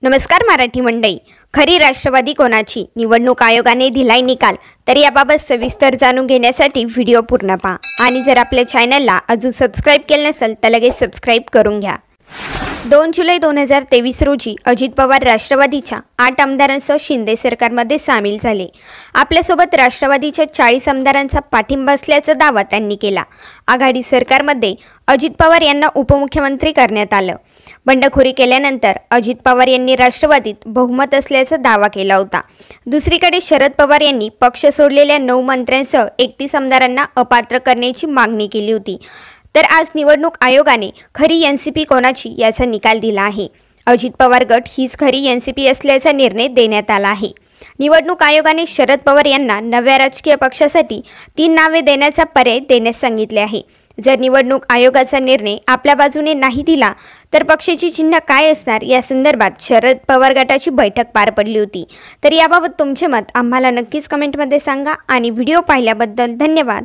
नमस्कार मराठी मंडळी, खरी राष्ट्रवादी कोणाची? निवडणूक आयोगाने दिलाय निकाल. तर याबाबत सविस्तर जाणून घेण्यासाठी व्हिडिओ पूर्ण पहा आणि जर आपल्या चॅनलला अजून सबस्क्राइब केले नसेल तर लगेच सबस्क्राइब करून घ्या. 2 जुलै 2023 रोजी अजित पवार राष्ट्रवादीच्या 8 आमदारांसह शिंदे सरकारमध्ये सामील झाले. आपल्यासोबत राष्ट्रवादीच्या 40 आमदारांचा पाठिंबा असल्याचा दावा त्यांनी केला. आघाडी सरकारमध्ये अजित पवार यांना उपमुख्यमंत्री करण्यात आलं. बंडखोरी केल्यानंतर अजित पवार यांनी राष्ट्रवादीत बहुमत असल्याचा दावा केला होता. दुसरीकडे शरद पवार यांनी पक्ष सोडलेल्या 9 मंत्र्यांसह 31 आमदारांना अपात्र करण्याची मागणी केली होती. तर आज निवडणूक आयोगाने खरी एनसीपी कोणाची याचा निकाल दिला आहे. अजित पवार गट हीच खरी एनसीपी असल्याचा निर्णय देण्यात आला आहे. निवडणूक आयोगाने शरद पवार यांना नव्या राजकीय पक्षासाठी 3 नावे देण्याचा पर्याय देण्यास सांगितले आहे. जर निवडणूक आयोगाचा निर्णय आपल्या बाजूने नाही दिला तर पक्षाची चिन्ह काय असणार या संदर्भात शरद पवार गटाची बैठक पार पडली होती. तर याबाबत तुमचे मत आम्हाला नक्कीच कमेंटमध्ये सांगा आणि व्हिडिओ पाहिल्याबद्दल धन्यवाद.